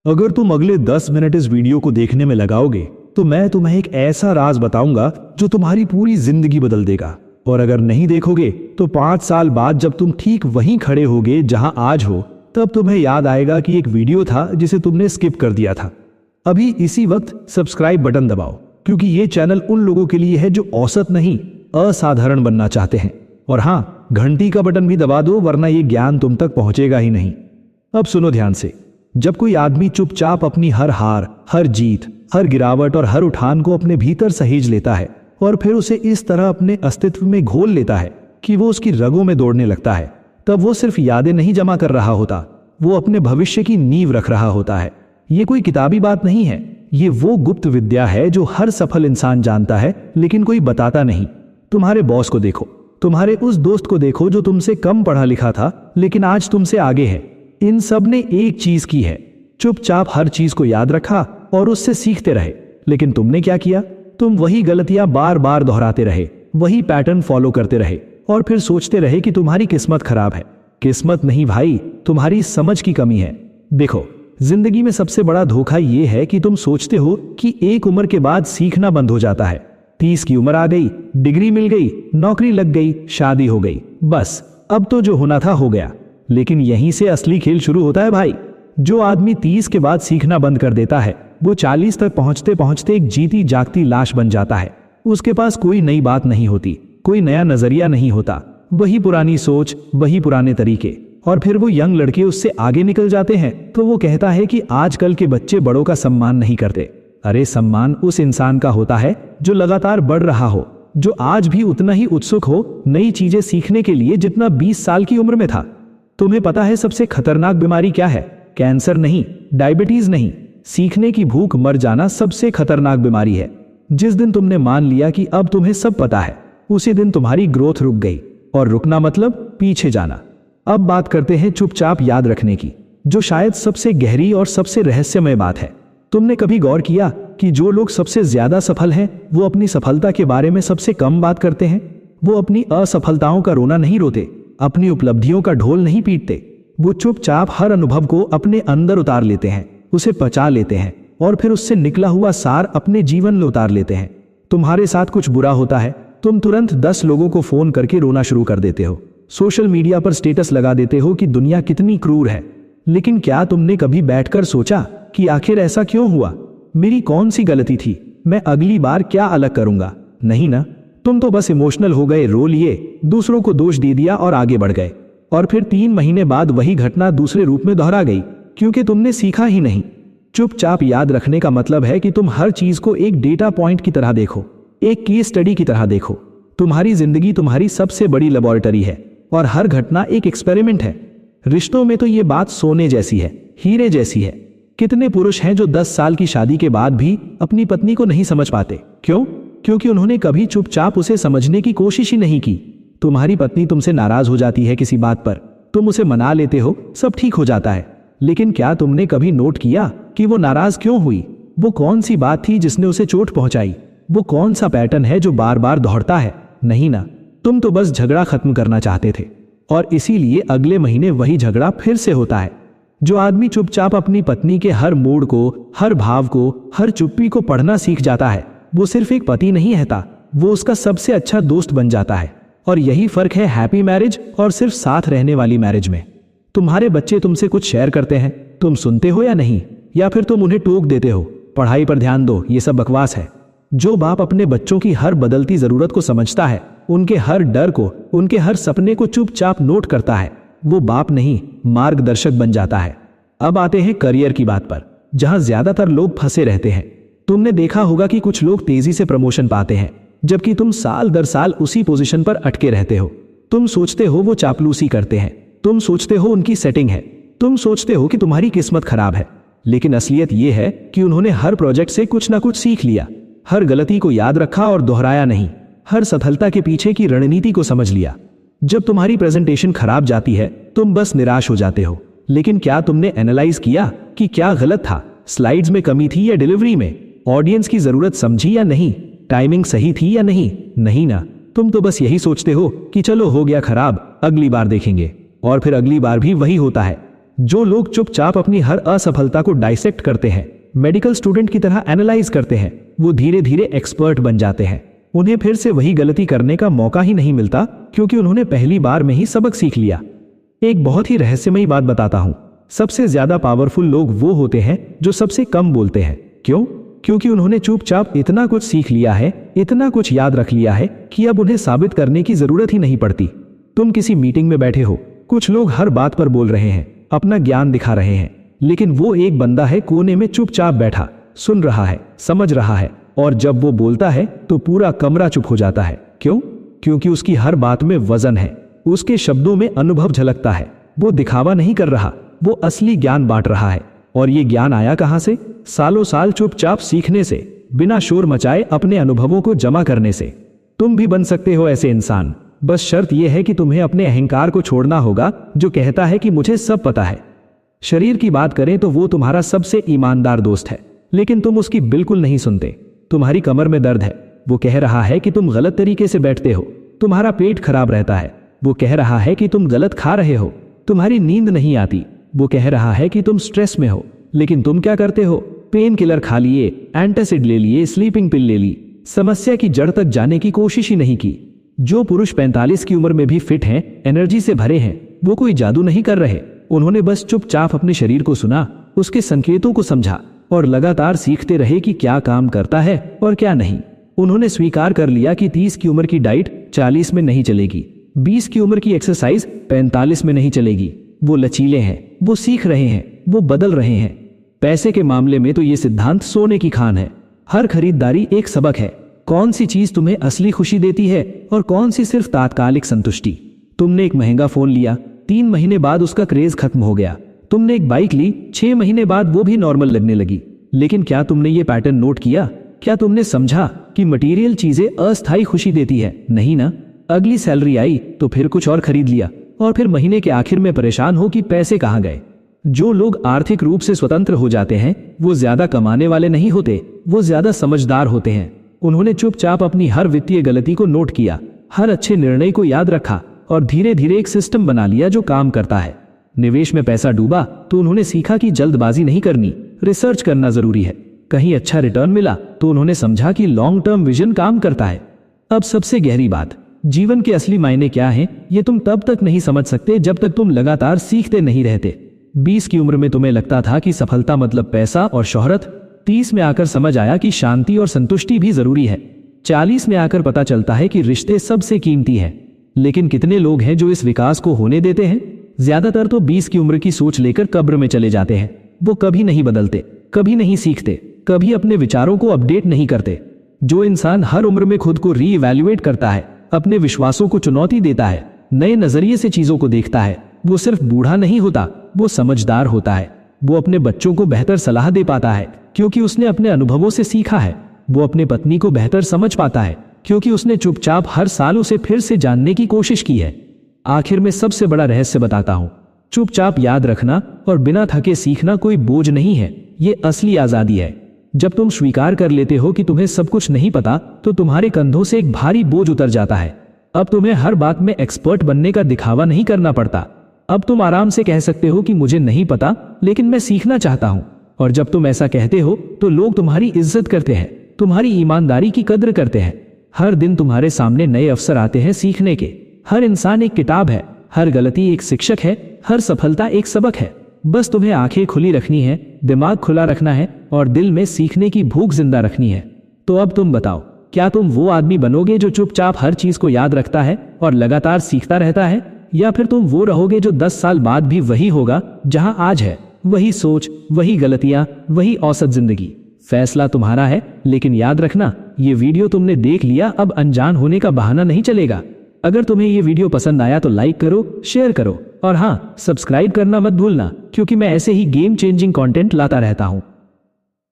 अगर तुम अगले 10 मिनट इस वीडियो को देखने में लगाओगे तो मैं तुम्हें एक ऐसा राज बताऊंगा जो तुम्हारी पूरी जिंदगी बदल देगा। और अगर नहीं देखोगे तो 5 साल बाद जब तुम ठीक वहीं खड़े होगे जहां आज हो, तब तुम्हें याद आएगा कि एक वीडियो था जिसे तुमने स्किप कर दिया था। अभी इसी वक्त सब्सक्राइब बटन दबाओ, क्योंकि ये चैनल उन लोगों के लिए है जो औसत नहीं असाधारण बनना चाहते हैं। और हाँ, घंटी का बटन भी दबा दो, वरना ये ज्ञान तुम तक पहुंचेगा ही नहीं। अब सुनो ध्यान से। जब कोई आदमी चुपचाप अपनी हर हार, हर जीत, हर गिरावट और हर उठान को अपने भीतर सहेज लेता है और फिर उसे इस तरह अपने अस्तित्व में घोल लेता है कि वो उसकी रगों में दौड़ने लगता है, तब वो सिर्फ यादें नहीं जमा कर रहा होता, वो अपने भविष्य की नींव रख रहा होता है। ये कोई किताबी बात नहीं है, ये वो गुप्त विद्या है जो हर सफल इंसान जानता है लेकिन कोई बताता नहीं। तुम्हारे बॉस को देखो, तुम्हारे उस दोस्त को देखो जो तुमसे कम पढ़ा लिखा था लेकिन आज तुमसे आगे है। इन सब ने एक चीज की है, चुपचाप हर चीज को याद रखा और उससे सीखते रहे। लेकिन तुमने क्या किया? तुम वही गलतियां बार बार दोहराते रहे, वही पैटर्न फॉलो करते रहे और फिर सोचते रहे कि तुम्हारी किस्मत खराब है। किस्मत नहीं भाई, तुम्हारी समझ की कमी है। देखो, जिंदगी में सबसे बड़ा धोखा यह है कि तुम सोचते हो कि एक उम्र के बाद सीखना बंद हो जाता है। 30 की उम्र आ गई, डिग्री मिल गई, नौकरी लग गई, शादी हो गई, बस अब तो जो होना था हो गया। लेकिन यहीं से असली खेल शुरू होता है भाई। जो आदमी 30 के बाद सीखना बंद कर देता है वो 40 तक पहुंचते पहुंचते एक जीती जागती लाश बन जाता है। उसके पास कोई नई बात नहीं होती, कोई नया नजरिया नहीं होता, वही पुरानी सोच, वही पुराने तरीके। और फिर वो यंग लड़के उससे आगे निकल जाते हैं तो वो कहता है कि आजकल के बच्चे बड़ों का सम्मान नहीं करते। अरे, सम्मान उस इंसान का होता है जो लगातार बढ़ रहा हो, जो आज भी उतना ही उत्सुक हो नई चीजें सीखने के लिए जितना 20 साल की उम्र में था। तुम्हें पता है सबसे खतरनाक बीमारी क्या है? कैंसर नहीं, डायबिटीज नहीं, सीखने की भूख मर जाना सबसे खतरनाक बीमारी है। जिस दिन तुमने मान लिया कि अब तुम्हें सब पता है, उसी दिन तुम्हारी ग्रोथ रुक गई। और रुकना मतलब पीछे जाना। अब बात करते हैं चुपचाप याद रखने की, जो शायद सबसे गहरी और सबसे रहस्यमय बात है। तुमने कभी गौर किया कि जो लोग सबसे ज्यादा सफल हैं वो अपनी सफलता के बारे में सबसे कम बात करते हैं? वो अपनी असफलताओं का रोना नहीं रोते, अपनी उपलब्धियों का ढोल नहीं पीटते। वो चुपचाप हर अनुभव को अपने अंदर उतार लेते हैं, उसे पचा लेते हैं और फिर उससे निकला हुआ सार अपने जीवन में उतार लेते हैं। तुम्हारे साथ कुछ बुरा होता है, तुम तुरंत 10 लोगों को फोन करके रोना शुरू कर देते हो, सोशल मीडिया पर स्टेटस लगा देते हो कि दुनिया कितनी क्रूर है। लेकिन क्या तुमने कभी बैठकर सोचा कि आखिर ऐसा क्यों हुआ? मेरी कौन सी गलती थी? मैं अगली बार क्या अलग करूंगा? नहीं ना, तुम तो बस इमोशनल हो गए, रो लिए, दूसरों को दोष दे दिया और आगे बढ़ गए। और फिर 3 महीने बाद वही घटना दूसरे रूप में दोहरा गई, क्योंकि तुमने सीखा ही नहीं। चुपचाप याद रखने का मतलब है कि तुम हर चीज को एक डेटा पॉइंट की तरह देखो, एक केस स्टडी की तरह देखो। तुम्हारी जिंदगी तुम्हारी सबसे बड़ी लेबोरेटरी है और हर घटना एक एक्सपेरिमेंट है। रिश्तों में तो ये बात सोने जैसी है, हीरे जैसी है। कितने पुरुष हैं जो 10 साल की शादी के बाद भी अपनी पत्नी को नहीं समझ पाते? क्यों? क्योंकि उन्होंने कभी चुपचाप उसे समझने की कोशिश ही नहीं की। तुम्हारी पत्नी तुमसे नाराज हो जाती है किसी बात पर, तुम उसे मना लेते हो, सब ठीक हो जाता है। लेकिन क्या तुमने कभी नोट किया कि वो नाराज क्यों हुई? वो कौन सी बात थी जिसने उसे चोट पहुंचाई? वो कौन सा पैटर्न है जो बार बार दोहरता है? नहीं ना, तुम तो बस झगड़ा खत्म करना चाहते थे और इसीलिए अगले महीने वही झगड़ा फिर से होता है। जो आदमी चुपचाप अपनी पत्नी के हर मूड को, हर भाव को, हर चुप्पी को पढ़ना सीख जाता है, वो सिर्फ एक पति नहीं रहता, वो उसका सबसे अच्छा दोस्त बन जाता है। और यही फर्क है हैप्पी मैरिज और सिर्फ साथ रहने वाली मैरिज में। तुम्हारे बच्चे तुमसे कुछ शेयर करते हैं, तुम सुनते हो या नहीं? या फिर तुम उन्हें टोक देते हो, पढ़ाई पर ध्यान दो, ये सब बकवास है। जो बाप अपने बच्चों की हर बदलती जरूरत को समझता है, उनके हर डर को, उनके हर सपने को चुपचाप नोट करता है, वो बाप नहीं मार्गदर्शक बन जाता है। अब आते हैं करियर की बात पर, जहां ज्यादातर लोग फंसे रहते हैं। तुमने देखा होगा कि कुछ लोग तेजी से प्रमोशन पाते हैं, जबकि तुम साल दर साल उसी पोजीशन पर अटके रहते हो। तुम सोचते हो वो चापलूसी करते हैं, तुम सोचते हो उनकी सेटिंग है, तुम सोचते हो कि तुम्हारी किस्मत खराब है। लेकिन असलियत यह है कि उन्होंने हर प्रोजेक्ट से कुछ ना कुछ सीख लिया, हर गलती को याद रखा और दोहराया नहीं, हर सफलता के पीछे की रणनीति को समझ लिया। जब तुम्हारी प्रेजेंटेशन खराब जाती है तुम बस निराश हो जाते हो, लेकिन क्या तुमने एनालाइज किया कि क्या गलत था? स्लाइड्स में कमी थी या डिलीवरी में? ऑडियंस की जरूरत समझी या नहीं? टाइमिंग सही थी या नहीं? नहीं ना, तुम तो बस यही सोचते हो कि चलो हो गया खराब, अगली बार देखेंगे। और फिर अगली बार भी वही होता है। जो लोग चुपचाप अपनी हर असफलता को डाइसेक्ट करते हैं, मेडिकल स्टूडेंट की तरह एनालाइज करते हैं, वो धीरे धीरे एक्सपर्ट बन जाते हैं। उन्हें फिर से वही गलती करने का मौका ही नहीं मिलता, क्योंकि उन्होंने पहली बार में ही सबक सीख लिया। एक बहुत ही रहस्यमयी बात बताता हूं, सबसे ज्यादा पावरफुल लोग वो होते हैं जो सबसे कम बोलते हैं। क्यों? क्योंकि उन्होंने चुपचाप इतना कुछ सीख लिया है, इतना कुछ याद रख लिया है कि अब उन्हें साबित करने की जरूरत ही नहीं पड़ती। तुम किसी मीटिंग में बैठे हो, कुछ लोग हर बात पर बोल रहे हैं, अपना ज्ञान दिखा रहे हैं, लेकिन वो एक बंदा है कोने में चुपचाप बैठा, सुन रहा है, समझ रहा है, और जब वो बोलता है तो पूरा कमरा चुप हो जाता है। क्यों? क्योंकि उसकी हर बात में वजन है, उसके शब्दों में अनुभव झलकता है। वो दिखावा नहीं कर रहा, वो असली ज्ञान बांट रहा है। और ये ज्ञान आया कहां से? सालों साल चुपचाप सीखने से, बिना शोर मचाए अपने अनुभवों को जमा करने से। तुम भी बन सकते हो ऐसे इंसान, बस शर्त यह है कि तुम्हें अपने अहंकार को छोड़ना होगा जो कहता है कि मुझे सब पता है। शरीर की बात करें तो वो तुम्हारा सबसे ईमानदार दोस्त है, लेकिन तुम उसकी बिल्कुल नहीं सुनते। तुम्हारी कमर में दर्द है, वो कह रहा है कि तुम गलत तरीके से बैठते हो। तुम्हारा पेट खराब रहता है, वो कह रहा है कि तुम गलत खा रहे हो। तुम्हारी नींद नहीं आती, वो कह रहा है कि तुम स्ट्रेस में हो। लेकिन तुम क्या करते हो? पेन किलर खा लिए, एंटासिड ले लिए, स्लीपिंग पिल ले ली, समस्या की जड़ तक जाने की कोशिश ही नहीं की। जो पुरुष 45 की उम्र में भी फिट हैं, एनर्जी से भरे हैं, वो कोई जादू नहीं कर रहे। उन्होंने बस चुपचाप अपने शरीर को सुना, उसके संकेतों को समझा और लगातार सीखते रहे कि क्या काम करता है और क्या नहीं। उन्होंने स्वीकार कर लिया कि 30 की उम्र की डाइट 40 में नहीं चलेगी, 20 की उम्र की एक्सरसाइज 45 में नहीं चलेगी। वो लचीले हैं, वो सीख रहे हैं, वो बदल रहे हैं। पैसे के मामले में तो ये सिद्धांत सोने की खान है। हर खरीदारी एक सबक है। कौन सी चीज तुम्हें असली खुशी देती है और कौन सी सिर्फ तात्कालिक संतुष्टि। तुमने एक महंगा फोन लिया, 3 महीने बाद उसका क्रेज खत्म हो गया। तुमने एक बाइक ली, 6 महीने बाद वो भी नॉर्मल लगने लगी। लेकिन क्या तुमने ये पैटर्न नोट किया? क्या तुमने समझा कि मटेरियल चीजें अस्थायी खुशी देती है? नहीं ना। अगली सैलरी आई तो फिर कुछ और खरीद लिया, और फिर महीने के आखिर में परेशान हो कि पैसे कहां गए। जो लोग आर्थिक रूप से स्वतंत्र हो जाते हैं, वो ज्यादा कमाने वाले नहीं होते, वो ज्यादा समझदार होते हैं। उन्होंने चुपचाप अपनी हर वित्तीय गलती को नोट किया, हर अच्छे निर्णय को याद रखा और धीरे धीरे एक सिस्टम बना लिया जो काम करता है। निवेश में पैसा डूबा तो उन्होंने सीखा कि जल्दबाजी नहीं करनी, रिसर्च करना जरूरी है। कहीं अच्छा रिटर्न मिला तो उन्होंने समझा कि लॉन्ग टर्म विजन काम करता है। अब सबसे गहरी बात, जीवन के असली मायने क्या हैं, ये तुम तब तक नहीं समझ सकते जब तक तुम लगातार सीखते नहीं रहते। 20 की उम्र में तुम्हें लगता था कि सफलता मतलब पैसा और शोहरत। 30 में आकर समझ आया कि शांति और संतुष्टि भी जरूरी है। 40 में आकर पता चलता है कि रिश्ते सबसे कीमती हैं। लेकिन कितने लोग हैं जो इस विकास को होने देते हैं? ज्यादातर तो 20 की उम्र की सोच लेकर कब्र में चले जाते हैं। वो कभी नहीं बदलते, कभी नहीं सीखते, कभी अपने विचारों को अपडेट नहीं करते। जो इंसान हर उम्र में खुद को रीइवैल्यूएट करता है, अपने विश्वासों को चुनौती देता है, नए नजरिए से चीजों को देखता है, वो सिर्फ बूढ़ा नहीं होता, वो समझदार होता है। वो अपने बच्चों को बेहतर सलाह दे पाता है क्योंकि उसने अपने अनुभवों से सीखा है। वो अपने पत्नी को बेहतर समझ पाता है क्योंकि उसने चुपचाप हर साल उसे फिर से जानने की कोशिश की है। आखिर में सबसे बड़ा रहस्य बताता हूं, चुपचाप याद रखना और बिना थके सीखना कोई बोझ नहीं है, ये असली आजादी है। जब तुम स्वीकार कर लेते हो कि तुम्हें सब कुछ नहीं पता, तो तुम्हारे कंधों से एक भारी बोझ उतर जाता है। अब तुम्हें हर बात में एक्सपर्ट बनने का दिखावा नहीं करना पड़ता। अब तुम आराम से कह सकते हो कि मुझे नहीं पता, लेकिन मैं सीखना चाहता हूं। और जब तुम ऐसा कहते हो तो लोग तुम्हारी इज्जत करते हैं, तुम्हारी ईमानदारी की कद्र करते हैं। हर दिन तुम्हारे सामने नए अवसर आते हैं सीखने के। हर इंसान एक किताब है, हर गलती एक शिक्षक है, हर सफलता एक सबक है। बस तुम्हें आंखें खुली रखनी है, दिमाग खुला रखना है और दिल में सीखने की भूख जिंदा रखनी है। तो अब तुम बताओ, क्या तुम वो आदमी बनोगे जो चुपचाप हर चीज को याद रखता है और लगातार सीखता रहता है, या फिर तुम वो रहोगे जो 10 साल बाद भी वही होगा जहां आज है? वही सोच, वही गलतियां, वही औसत जिंदगी। फैसला तुम्हारा है, लेकिन याद रखना, ये वीडियो तुमने देख लिया, अब अनजान होने का बहाना नहीं चलेगा। अगर तुम्हें ये वीडियो पसंद आया तो लाइक करो, शेयर करो और हाँ, सब्सक्राइब करना मत भूलना, क्योंकि मैं ऐसे ही गेम चेंजिंग कंटेंट लाता रहता हूं।